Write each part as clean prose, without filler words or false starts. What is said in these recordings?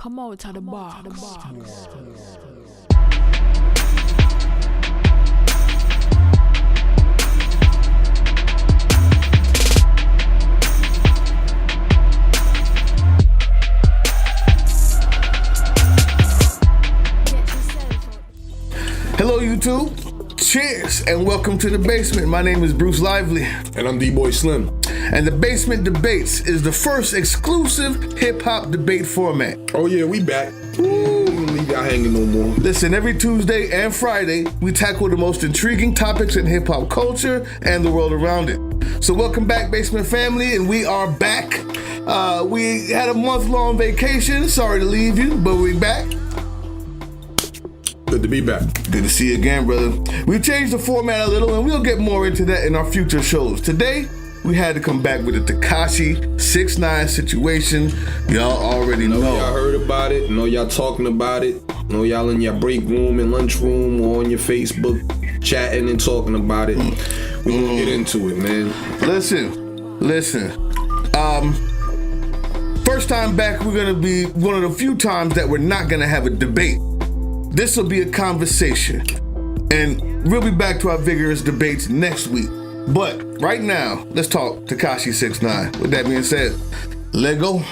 Come out to the bar. Hello YouTube, cheers and welcome to The Basement. My name is Bruce Lively. And I'm D-Boy Slim. And The Basement Debates is the first exclusive hip-hop debate format. Oh yeah, we back. Don't leave y'all hanging no more. Listen, every Tuesday and Friday, we tackle the most intriguing topics in hip-hop culture and the world around it. So welcome back, Basement family, and we are back. We had a month-long vacation. Sorry to leave you, but we're back. Good to be back. Good to see you again, brother. We changed the format a little, and we'll get more into that in our future shows. Today, we had to come back with a Tekashi69 situation. Y'all already know. Y'all heard about it. Know y'all talking about it. Know y'all in your break room and lunch room or on your Facebook chatting and talking about it. We gonna get into it, man. Listen. First time back, we're gonna be one of the few times that we're not gonna have a debate. This will be a conversation, and we'll be back to our vigorous debates next week. But right now, let's talk Tekashi69. With that being said, let go.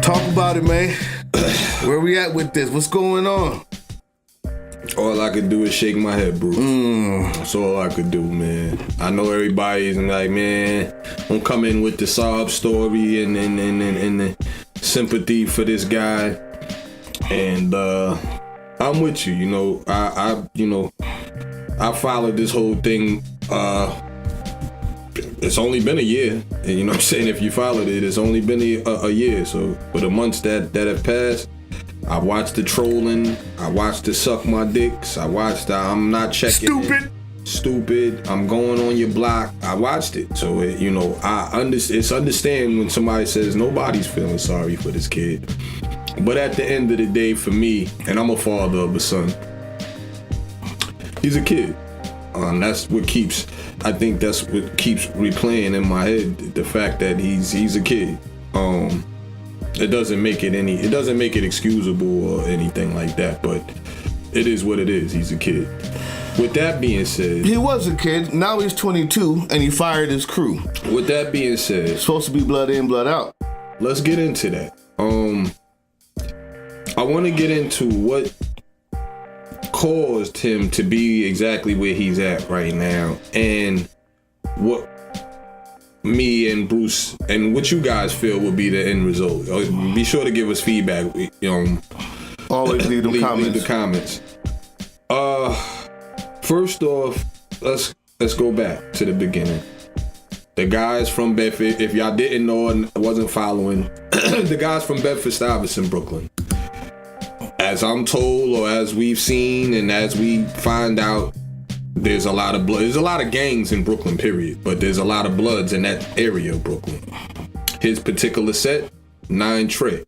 Talk about it, man. Where we at with this? What's going on? All I could do is shake my head, Bruce. That's all I could do, man. I know everybody's like, man, don't come in with the sob story and the sympathy for this guy. And I'm with you. You know, I followed this whole thing. It's only been a year, and you know what I'm saying, if you followed it, it's only been a year. So for the months that have passed, I watched the trolling, I watched the suck my dicks, I watched the I'm not checking stupid, I'm going on your block. I watched it. So it's understand when somebody says nobody's feeling sorry for this kid. But at the end of the day, for me, and I'm a father of a son, he's a kid. I think that's what keeps replaying in my head, the fact that he's a kid. It doesn't make it excusable or anything like that, but it is what it is. He's a kid. With that being said, he was a kid. Now he's 22 and he fired his crew. With that being said, it's supposed to be blood in, blood out. Let's get into that. I want to get into what caused him to be exactly where he's at right now, and what me and Bruce and what you guys feel will be the end result. Be sure to give us feedback. Always leave the comments. Leave the comments. First off, let's go back to the beginning. The guys from Bedford, if y'all didn't know and wasn't following, the guys from Bedford-Stuyvesant, Brooklyn. As I'm told, or as we've seen, and as we find out, there's a lot of blood. There's a lot of gangs in Brooklyn, period. But there's a lot of bloods in that area of Brooklyn. His particular set, 9 Trey.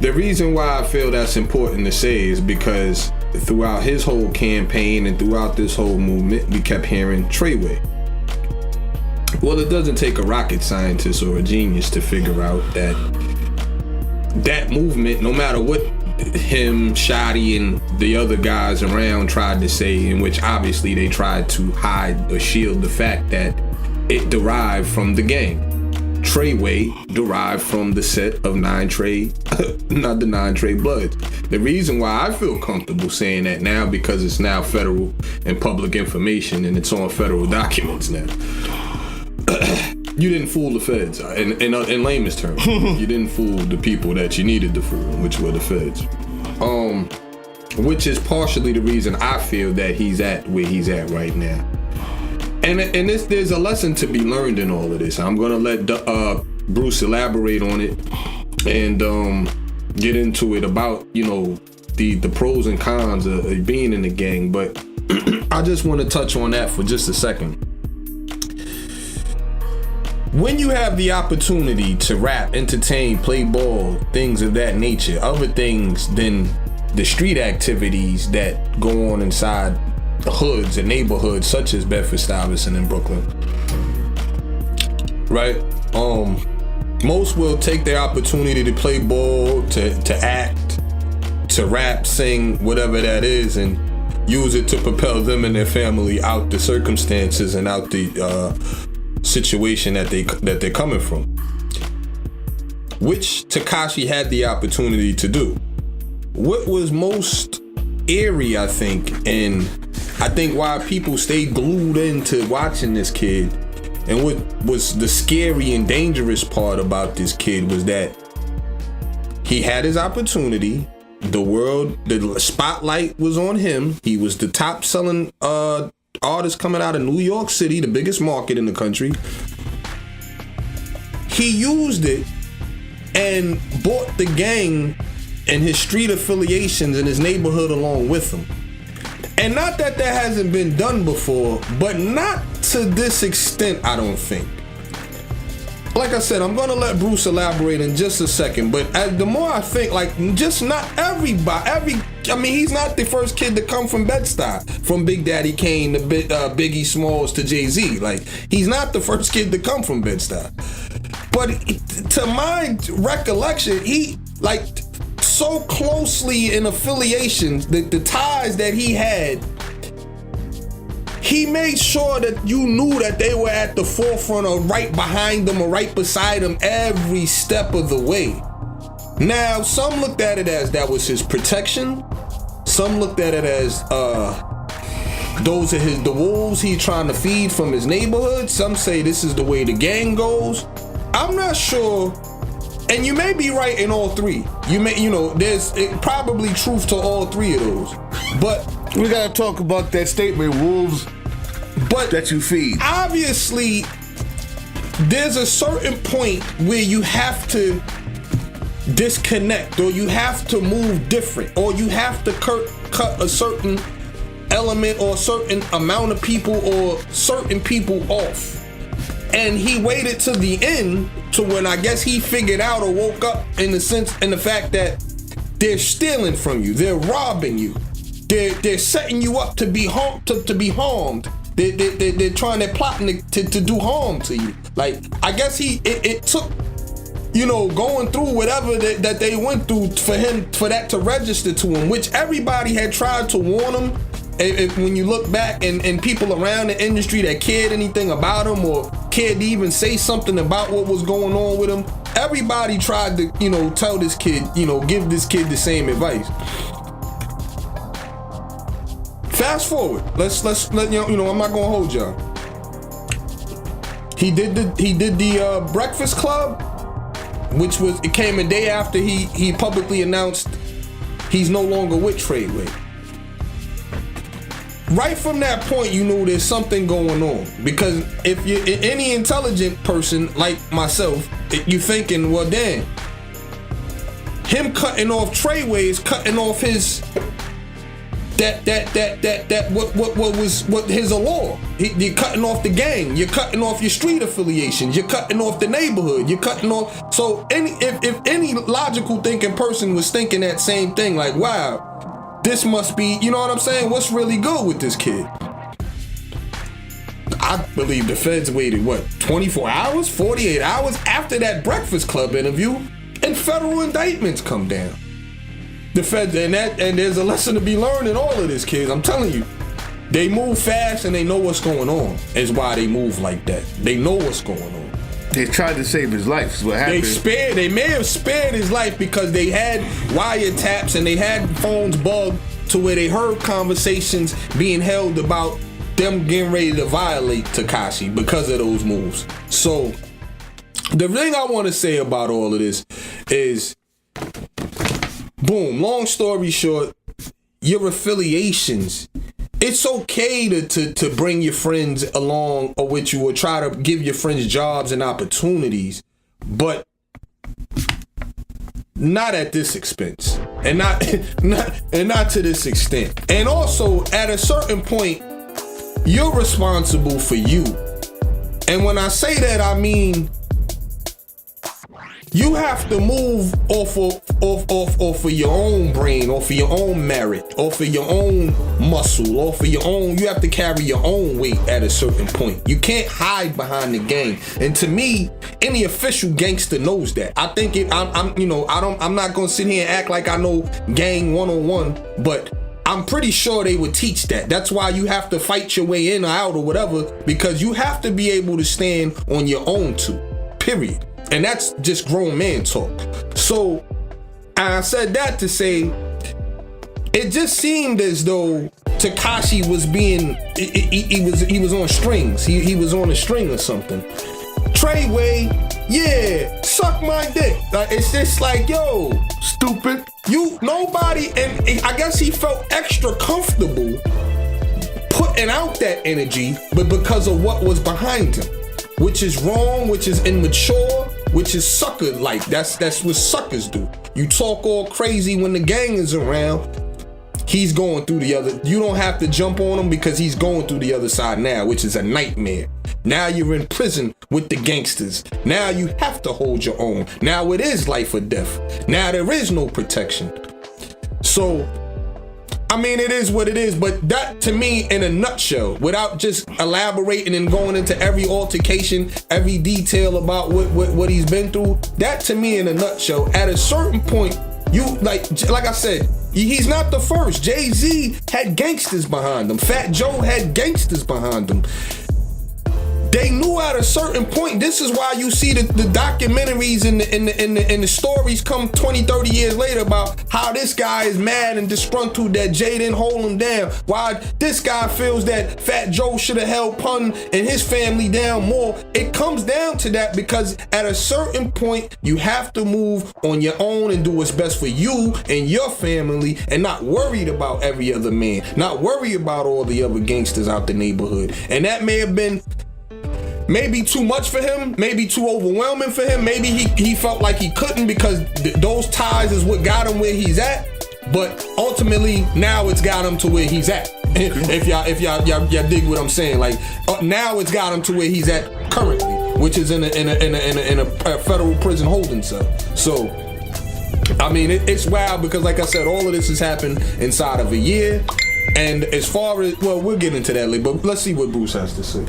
The reason why I feel that's important to say is because throughout his whole campaign and throughout this whole movement, we kept hearing Treyway. Well, it doesn't take a rocket scientist or a genius to figure out that movement, no matter what him, Shotty, and the other guys around tried to say, in which obviously they tried to hide or shield the fact that it derived from the gang. Treyway derived from the set of 9 Trey, not the 9 Trey Bloods. The reason why I feel comfortable saying that now, because it's now federal and public information and it's on federal documents now. You didn't fool the feds, in layman's terms. You didn't fool the people that you needed to fool, which were the feds. Which is partially the reason I feel that he's at where he's at right now. And there's a lesson to be learned in all of this. I'm gonna let Bruce elaborate on it and get into it about, the pros and cons of being in the gang. But I just want to touch on that for just a second. when you have the opportunity to rap, entertain, play ball, things of that nature, other things than the street activities that go on inside the hoods and neighborhoods such as Bedford-Stuyvesant and Brooklyn, right? Most will take their opportunity to play ball, to act, to rap, sing, whatever that is, and use it to propel them and their family out the circumstances and out the situation that they're coming from, which Tekashi had the opportunity to do. What was most eerie, I think, and I think why people stayed glued into watching this kid, and what was the scary and dangerous part about this kid was that he had his opportunity. The spotlight was on him. He was the top selling artist coming out of New York City, the biggest market in the country. He used it and brought the gang and his street affiliations in his neighborhood along with him. And not that hasn't been done before, but not to this extent, I don't think. Like I said, I'm gonna let Bruce elaborate in just a second, but the more I think, like, just not everybody, he's not the first kid to come from Bed-Stuy, from Big Daddy Kane to Biggie Smalls to Jay-Z. Like, he's not the first kid to come from Bed-Stuy. But to my recollection, he, like, so closely in affiliations, the ties that he had, he made sure that you knew that they were at the forefront or right behind them or right beside him every step of the way. Now, some looked at it as that was his protection. Some looked at it as those are the wolves he's trying to feed from his neighborhood. Some say this is the way the gang goes. I'm not sure, and you may be right in all three. There's probably truth to all three of those. But we gotta talk about that statement, wolves that you feed. Obviously, there's a certain point where you have to disconnect, or you have to move different, or you have to cut a certain element or a certain amount of people or certain people off. And he waited to the end to when I guess he figured out or woke up in the fact that they're stealing from you, they're robbing you, they're setting you up to be harmed. They're plotting to do harm to you. Like, I guess it took, going through whatever that they went through for that to register to him, which everybody had tried to warn him. When you look back and people around the industry that cared anything about him or cared to even say something about what was going on with him, everybody tried to, tell this kid, give this kid the same advice. Fast forward. Let's I'm not gonna hold y'all. He did the Breakfast Club, which it came a day after he publicly announced he's no longer with Treyway. Right from that point, you knew there's something going on, because if you're any intelligent person like myself, you thinking, well, damn, him cutting off Treyway is cutting off his what his allure. You're cutting off the gang. You're cutting off your street affiliations. You're cutting off the neighborhood. You're cutting off. So if any logical thinking person was thinking that same thing, like, wow, this must be, you know what I'm saying? What's really good with this kid? I believe the feds waited, 24 hours, 48 hours after that Breakfast Club interview, and federal indictments come down. The feds, and there's a lesson to be learned in all of this, kids. I'm telling you, they move fast and they know what's going on. Is why they move like that. They know what's going on. They tried to save his life, is what happened. They may have spared his life because they had wiretaps and they had phones bugged to where they heard conversations being held about them getting ready to violate Tekashi because of those moves. So the thing I want to say about all of this is, boom, long story short, your affiliations. It's okay to bring your friends along or with you, or try to give your friends jobs and opportunities, but not at this expense, and not to this extent. And also, at a certain point, you're responsible for you. And when I say that, I mean you have to move off of your own brain, off of your own merit, off of your own muscle, off of your own. You have to carry your own weight at a certain point. You can't hide behind the gang. And to me, any official gangster knows that. I think I'm not gonna sit here and act like I know gang 101, but I'm pretty sure they would teach that. That's why you have to fight your way in or out or whatever, because you have to be able to stand on your own too. Period. And that's just grown man talk. So I said that to say, it just seemed as though Tekashi was being, he was on strings. He was on a string or something. Treyway, yeah, suck my dick. It's just like, yo, Stupid. Nobody, and I guess he felt extra comfortable putting out that energy, but because of what was behind him, which is wrong, which is immature, which is sucker-like. That's what suckers do. You talk all crazy when the gang is around. He's going through the other. You don't have to jump on him because he's going through the other side now, which is a nightmare. Now you're in prison with the gangsters. Now you have to hold your own. Now it is life or death. Now there is no protection. So, I mean, it is what it is, but that to me, in a nutshell, without just elaborating and going into every altercation, every detail about what he's been through, that to me, in a nutshell, at a certain point, you like I said, he's not the first. Jay-Z had gangsters behind him. Fat Joe had gangsters behind him. They knew at a certain point. This is why you see the documentaries and the stories come 20, 30 years later about how this guy is mad and disgruntled that Jay didn't hold him down. Why this guy feels that Fat Joe should have held Pun and his family down more. It comes down to that because at a certain point, you have to move on your own and do what's best for you and your family and not worried about every other man, not worry about all the other gangsters out the neighborhood. And that may have been maybe too much for him, maybe too overwhelming for him. Maybe he felt like he couldn't because those ties is what got him where he's at. But ultimately, now it's got him to where he's at. if y'all dig what I'm saying, like now it's got him to where he's at currently, which is in a federal prison holding cell. So, I mean, it's wild because, like I said, all of this has happened inside of a year. And as far as, well, we'll get into that later, but let's see what Bruce has to say.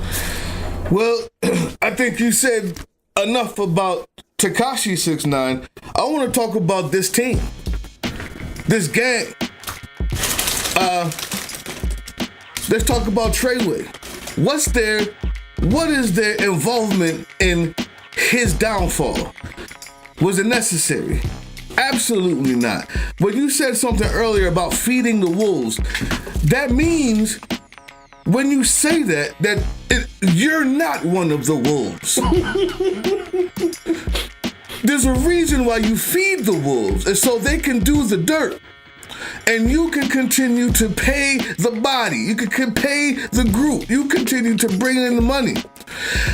Well, I think you said enough about Tekashi69. I want to talk about this team, this gang. Let's talk about Treyway. What is their involvement in his downfall? Was it necessary? Absolutely not. But you said something earlier about feeding the wolves. That means when you say that you're not one of the wolves. There's a reason why you feed the wolves, and so they can do the dirt. And you can continue to pay the body. You can pay the group. You continue to bring in the money.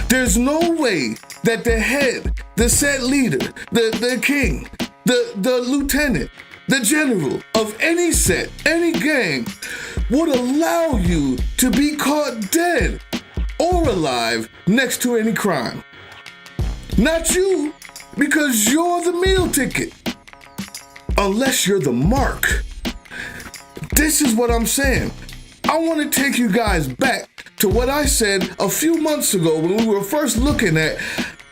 There's no way that the head, the set leader, the king, the lieutenant, the general of any set, any gang, would allow you to be caught dead or alive next to any crime. Not you, because you're the meal ticket. Unless you're the mark. This is what I'm saying. I want to take you guys back to what I said a few months ago when we were first looking at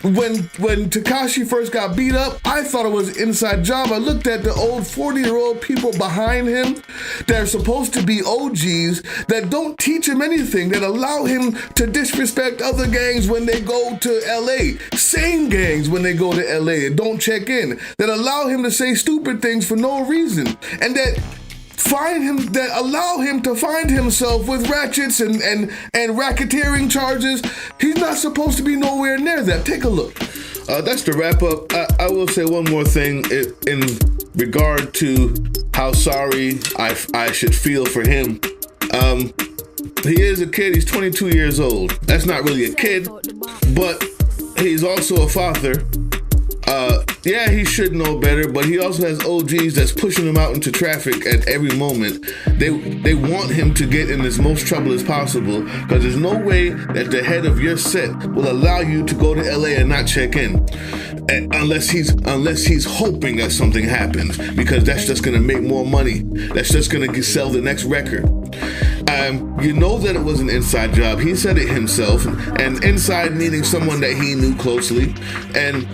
when Tekashi first got beat up. I thought it was an inside job. I looked at the old 40-year-old people behind him that are supposed to be OGs that don't teach him anything, that allow him to disrespect other gangs when they go to LA, same gangs when they go to LA and don't check in, that allow him to say stupid things for no reason, and that allow him to find himself with ratchets and racketeering charges. He's not supposed to be nowhere near that. Take a look. That's the wrap up. I will say one more thing in regard to how sorry I should feel for him. He is a kid. He's 22 years old. That's not really a kid, but he's also a father. Yeah, he should know better, but he also has OGs that's pushing him out into traffic at every moment. They want him to get in as most trouble as possible, because there's no way that the head of your set will allow you to go to LA and not check in, unless he's hoping that something happens, because that's just gonna make more money. That's just gonna sell the next record. You know that it was an inside job. He said it himself, and inside meaning someone that he knew closely. And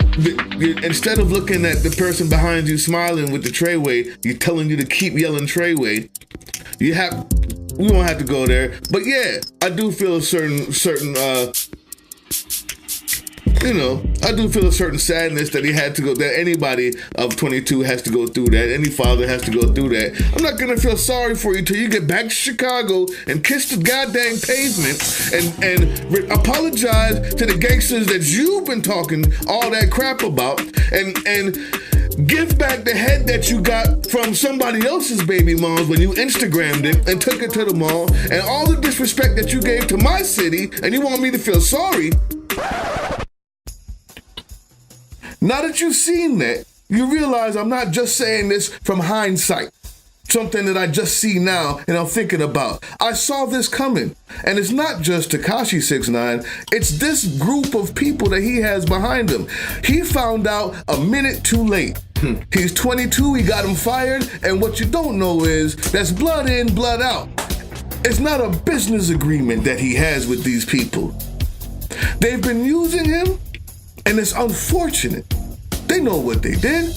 instead of looking at the person behind you smiling with the Treyway, you're telling you to keep yelling Treyway. We won't have to go there, but yeah, I do feel a certain I do feel a certain sadness that he had to go, that anybody of 22 has to go through that. Any father has to go through that. I'm not going to feel sorry for you till you get back to Chicago and kiss the goddamn pavement and apologize to the gangsters that you've been talking all that crap about, and give back the head that you got from somebody else's baby moms when you Instagrammed it and took it to the mall, and all the disrespect that you gave to my city, and you want me to feel sorry. Now that you've seen that, you realize I'm not just saying this from hindsight, something that I just see now and I'm thinking about. I saw this coming, and it's not just Tekashi69, it's this group of people that he has behind him. He found out a minute too late. He's 22, he got him fired, and what you don't know is that's blood in, blood out. It's not a business agreement that he has with these people. They've been using him, and it's unfortunate. They know what they did.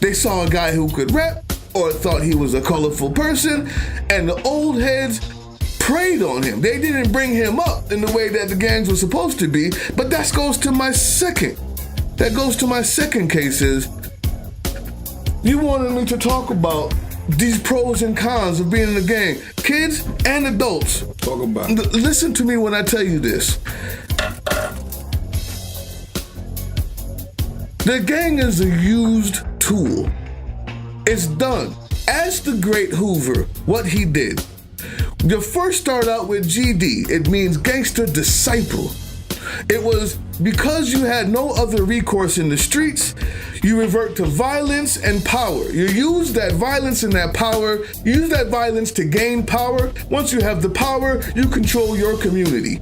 They saw a guy who could rap or thought he was a colorful person, and the old heads preyed on him. They didn't bring him up in the way that the gangs were supposed to be, but that goes to my second case is, you wanted me to talk about these pros and cons of being in a gang. Kids and adults. Talk about it. Listen to me when I tell you this. The gang is a used tool. It's done. Ask the great Hoover what he did. You first start out with GD. It means gangster disciple. It was because you had no other recourse in the streets, you revert to violence and power. You use that violence and that power, you use that violence to gain power. Once you have the power, you control your community.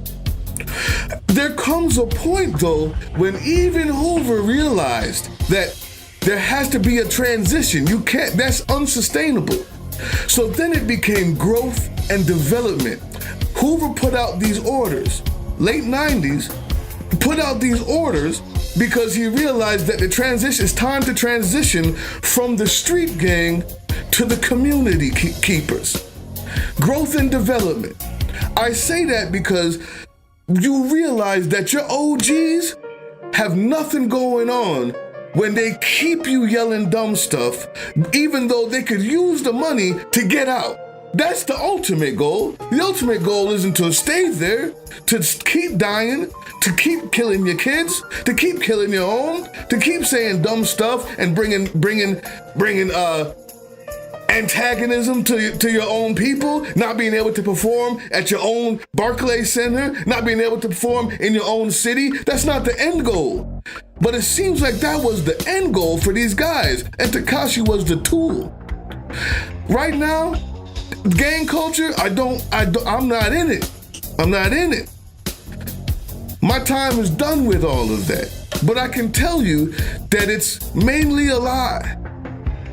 There comes a point, though, when even Hoover realized that there has to be a transition. You can't, that's unsustainable. So then it became growth and development. Hoover put out these orders, late 90s, put out these orders because he realized that it's time to transition from the street gang to the community keepers. Growth and development. I say that because you realize that your OGs have nothing going on when they keep you yelling dumb stuff, even though they could use the money to get out. That's the ultimate goal. The ultimate goal isn't to stay there, to keep dying, to keep killing your kids, to keep killing your own, to keep saying dumb stuff and bringing antagonism to your own people, not being able to perform at your own Barclays Center, not being able to perform in your own city. That's not the end goal. But it seems like that was the end goal for these guys, and Tekashi was the tool. Right now, gang culture, I'm not in it. I'm not in it. My time is done with all of that. But I can tell you that it's mainly a lie.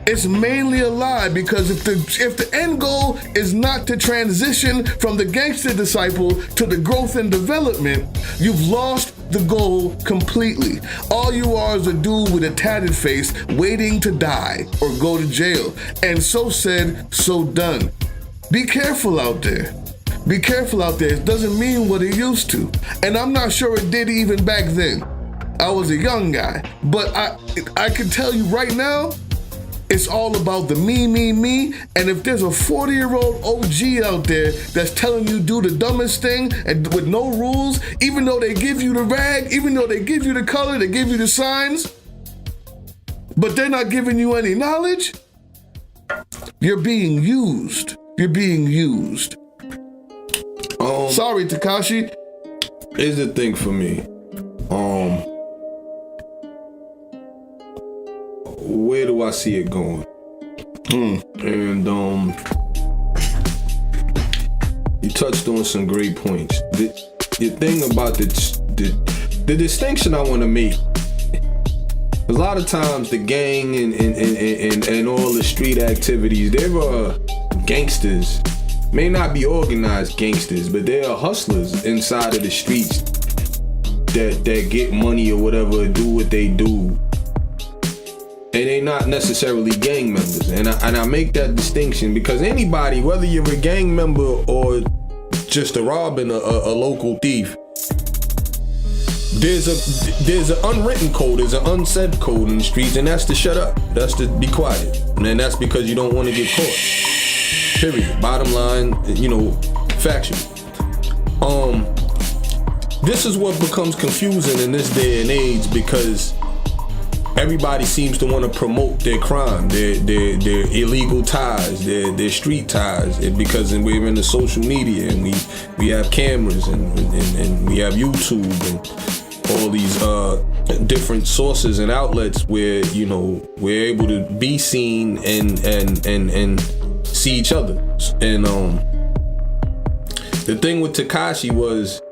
It's mainly a lie, because if the end goal is not to transition from the gangster disciple to the growth and development, you've lost the goal completely. All you are is a dude with a tatted face waiting to die or go to jail. And so said, so done. Be careful out there. Be careful out there. It doesn't mean what it used to. And I'm not sure it did even back then. I was a young guy. But I can tell you right now, it's all about the me. And if there's a 40-year-old OG out there that's telling you do the dumbest thing and with no rules, even though they give you the rag, even though they give you the color, they give you the signs, but they're not giving you any knowledge, you're being used. You're being used. Sorry, Tekashi. Here's the thing for me. I see it going. And you touched on some great points. The thing about the distinction I want to make, a lot of times the gang and all the street activities, there are gangsters, may not be organized gangsters, but there are hustlers inside of the streets that get money or whatever, do what they do, and they're not necessarily gang members. And I make that distinction because anybody, whether you're a gang member or just a robbing a local thief, there's an unwritten code, there's an unsaid code in the streets, and that's to shut up, that's to be quiet, and that's because you don't want to get caught. Period. Bottom line, factual. This is what becomes confusing in this day and age because everybody seems to want to promote their crime, their illegal ties, their street ties, because we're in the social media and we have cameras and we have YouTube and all these different sources and outlets where we're able to be seen and see each other. And the thing with Tekashi was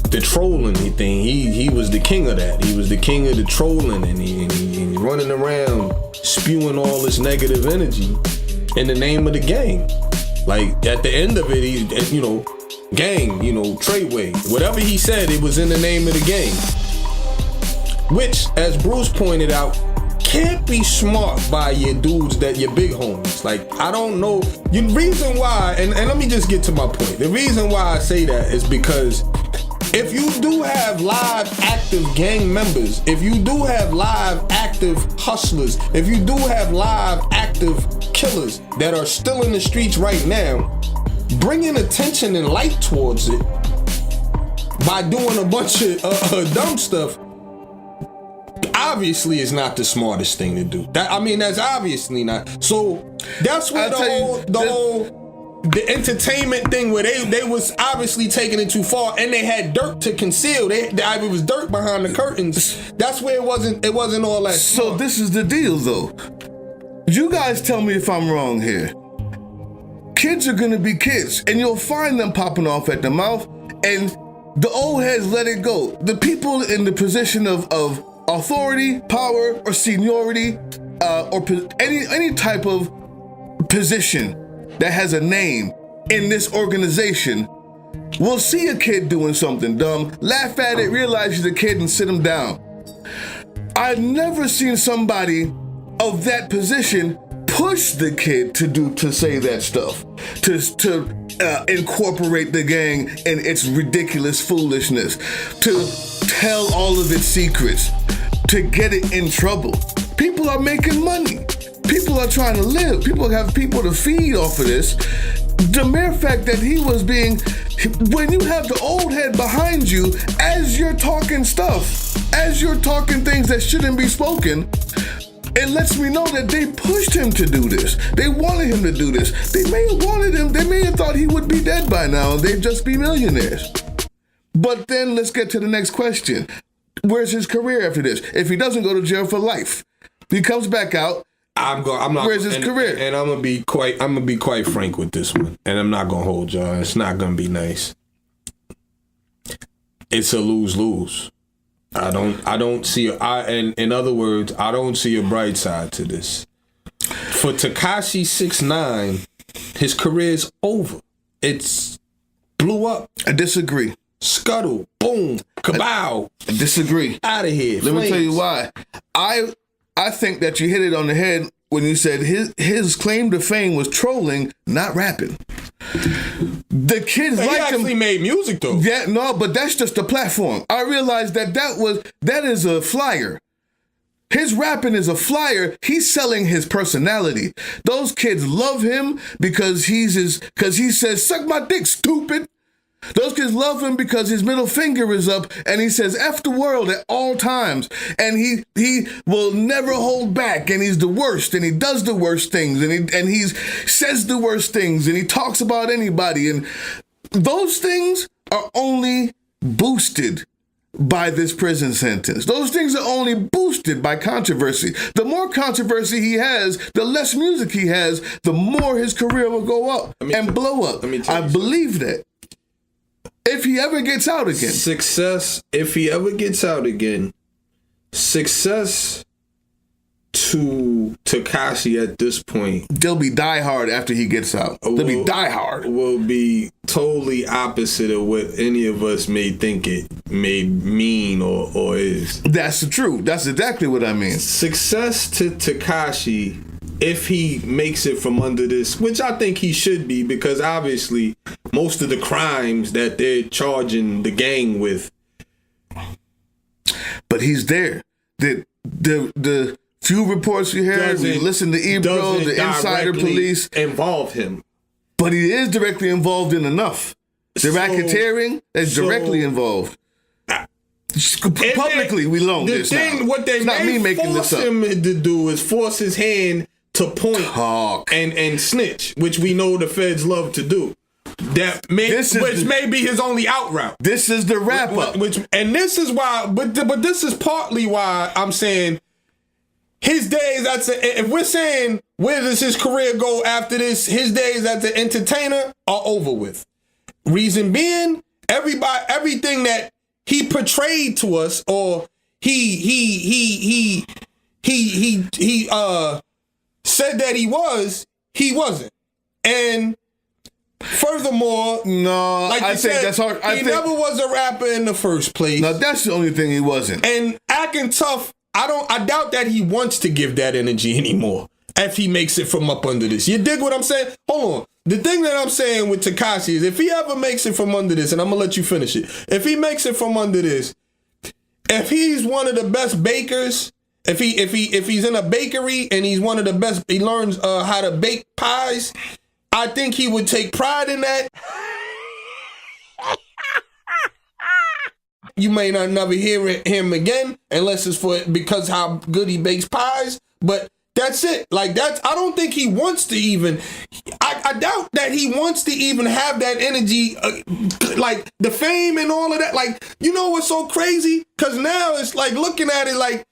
the trolling thing. He was the king of that. He was the king of the trolling, and he running around spewing all this negative energy in the name of the gang. Like at the end of it, he gang, Treyway, whatever he said, it was in the name of the gang. Which, as Bruce pointed out, can't be smart by your dudes, that your big homies. Like, I don't know. The reason why, and let me just get to my point. The reason why I say that is because if you do have live active gang members, if you do have live active hustlers, if you do have live active killers that are still in the streets right now, bringing attention and light towards it by doing a bunch of dumb stuff obviously is not the smartest thing to do. That's obviously not. So that's what the entertainment thing where they was obviously taking it too far, and they had dirt to conceal. It was dirt behind the curtains. That's where it wasn't all that smart. So this is the deal though. You guys tell me if I'm wrong here. Kids are gonna be kids, and you'll find them popping off at the mouth, and the old heads let it go. The people in the position of authority, power, or seniority, or any type of position that has a name in this organization will see a kid doing something dumb, laugh at it, realize he's a kid, and sit him down. I've never seen somebody of that position push the kid to say that stuff, to incorporate the gang in its ridiculous foolishness, to tell all of its secrets, to get it in trouble. People are making money. People are trying to live. People have people to feed off of this. The mere fact that he was when you have the old head behind you, as you're talking stuff, as you're talking things that shouldn't be spoken, it lets me know that they pushed him to do this. They wanted him to do this. They may have thought he would be dead by now and they'd just be millionaires. But then let's get to the next question. Where's his career after this? If he doesn't go to jail for life, he comes back out. I'm not. Where's his career? And I'm gonna be quite frank with this one, and I'm not gonna hold y'all. It's not gonna be nice. It's a lose-lose. I don't see. In other words, I don't see a bright side to this. For Tekashi69, his career's over. It's blew up. I disagree. Scuttle, boom, kabow. I disagree. Out of here. Let me tell you why. I think that you hit it on the head when you said his claim to fame was trolling, not rapping. The kids he like actually him. made music though. Yeah, no, but that's just a platform. I realized that is a flyer. His rapping is a flyer. He's selling his personality. Those kids love him because he says, "Suck my dick, stupid." Those kids love him because his middle finger is up and he says F the world at all times, and he will never hold back, and he's the worst, and he does the worst things, and he says the worst things, and he talks about anybody, and those things are only boosted by this prison sentence. Those things are only boosted by controversy. The more controversy he has, the less music he has, the more his career will go up and blow up. I believe that. If he ever gets out again. If he ever gets out again, success to Tekashi at this point, they'll be diehard after he gets out. They'll be diehard. Will be totally opposite of what any of us may think it may mean or is. That's true. That's exactly what I mean. Success to Tekashi, if he makes it from under this, which I think he should be, because obviously most of the crimes that they're charging the gang with. But he's there. The few reports we heard, we listened to Ebro, the insider police involve him. But he is directly involved in enough. The racketeering is directly involved. Publicly, we loan this now. What they may force him to do is force his hand to point and snitch, which we know the feds love to do. Which may be his only out route. This is the wrap up. And this is why, but this is partly why I'm saying his days if we're saying where does his career go after this, his days as an entertainer are over with. Reason being, everything that he portrayed to us, or he said that he wasn't. And furthermore, no, like I think that's hard. He never was a rapper in the first place. No, that's the only thing he wasn't. And acting tough, I doubt that he wants to give that energy anymore if he makes it from up under this. You dig what I'm saying? Hold on. The thing that I'm saying with Tekashi is if he ever makes it from under this, and I'm gonna let you finish it. If he makes it from under this, if he's one of the best bakers, if he's in a bakery and he's one of the best, he learns how to bake pies, I think he would take pride in that. You may not never hear him again unless it's because how good he bakes pies, but that's it. Like I don't think he wants to even, I doubt that he wants to even have that energy, like the fame and all of that. Like, you know what's so crazy? Cause now it's like looking at it like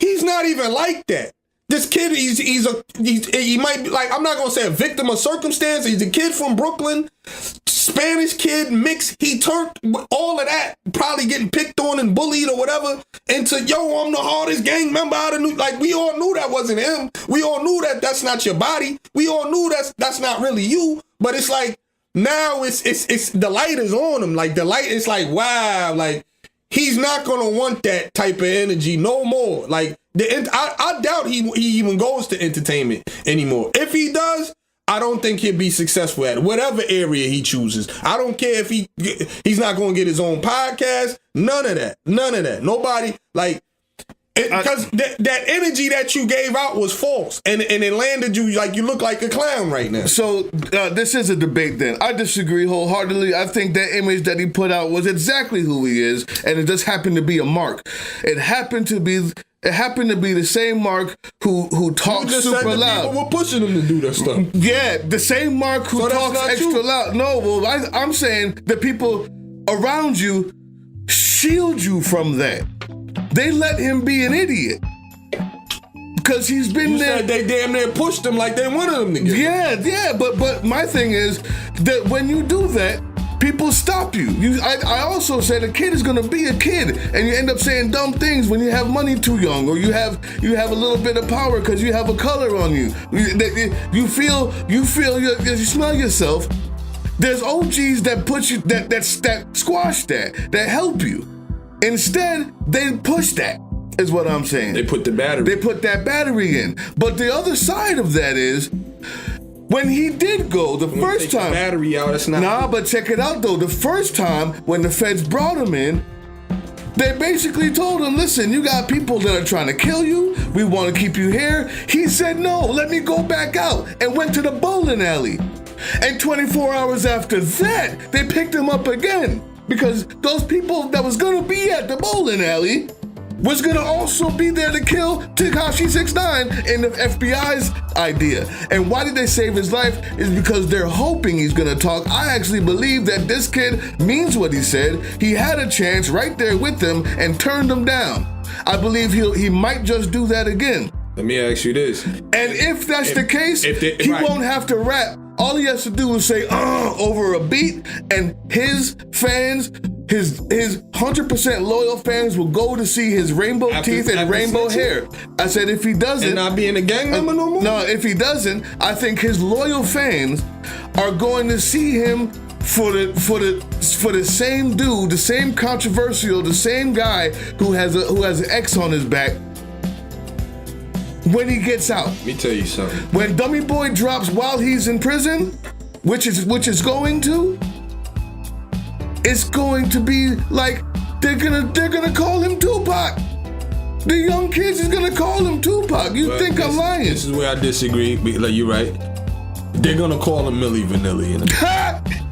he's not even like that. This kid, he might be like, I'm not gonna say a victim of circumstance. He's a kid from Brooklyn, Spanish kid, mixed. He turned all of that, probably getting picked on and bullied or whatever, into I'm the hardest gang member out of New. Like, we all knew that wasn't him. We all knew that that's not your body. We all knew that's not really you. But it's like now it's the light is on him. Like the light is like, wow, like he's not gonna want that type of energy no more. Like I doubt he even goes to entertainment anymore. If he does, I don't think he'll be successful at whatever area he chooses. I don't care if he's not going to get his own podcast. None of that. Nobody, like, because that energy that you gave out was false, and it landed you like you look like a clown right now. So this is a debate then. I disagree wholeheartedly. I think that image that he put out was exactly who he is, and it just happened to be a mark. It happened to be the same Mark who talks super loud. We're pushing him to do that stuff. Yeah, the same Mark who talks extra loud. No, well, I'm saying the people around you shield you from that. They let him be an idiot. Because he's been there. Said they damn near pushed him like they wanted him to get. Yeah, but my thing is that when you do that, people stop you. I also said a kid is gonna be a kid, and you end up saying dumb things when you have money too young, or you have a little bit of power because you have a color on you. You smell yourself. There's OGs that put you that squash that help you. Instead, they push that. Is what I'm saying. They put that battery in. But the other side of that is, when he did go the first time, battery out. That's not. Nah, but check it out though. The first time when the feds brought him in, they basically told him, "Listen, you got people that are trying to kill you. We want to keep you here." He said, "No, let me go back out," and went to the bowling alley. And 24 hours after that, they picked him up again because those people that was gonna be at the bowling alley was gonna also be there to kill Tekashi69 in the FBI's idea. And why did they save his life? Is because they're hoping he's gonna talk. I actually believe that this kid means what he said. He had a chance right there with them and turned them down. I believe he might just do that again. Let me ask you this. And if that's the case, he won't have to rap. All he has to do is say, over a beat, and his fans, his 100% loyal fans will go to see his rainbow teeth and rainbow hair. I said, if he doesn't... And not being a gang member no more? No, if he doesn't, I think his loyal fans are going to see him for the same dude, the same controversial, the same guy who has an X on his back when he gets out. Let me tell you something. When Dummy Boy drops while he's in prison, which is going to, it's going to be like they're gonna call him Tupac. The young kids is gonna call him Tupac. You think I'm lying? This is where I disagree. Like, you're right. They're gonna call him Milli Vanilli.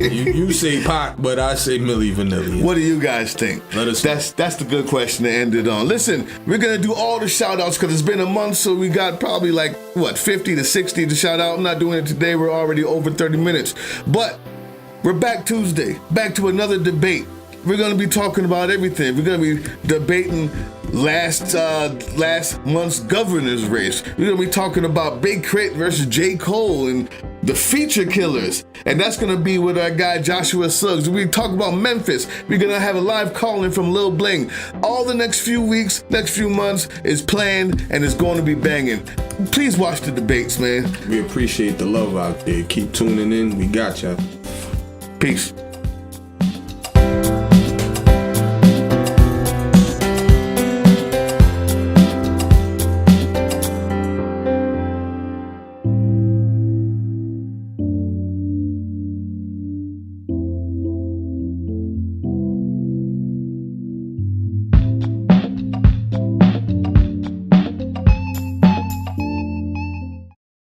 You say Pac, but I say Milli Vanilli. What do you guys think? Let us know. That's the good question to end it on. Listen, we're gonna do all the shout outs because it's been a month, so we got probably 50 to 60 to shout out. I'm not doing it today. We're already over 30 minutes. But we're back Tuesday, back to another debate. We're gonna be talking about everything. We're gonna be debating last month's governor's race. We're gonna be talking about Big Crit versus J. Cole and the feature killers. And that's gonna be with our guy Joshua Suggs. We talk about Memphis. We're gonna have a live call-in from Lil Bling. All the next few weeks, next few months is planned and it's going to be banging. Please watch the debates, man. We appreciate the love out there. Keep tuning in. We got ya. Peace.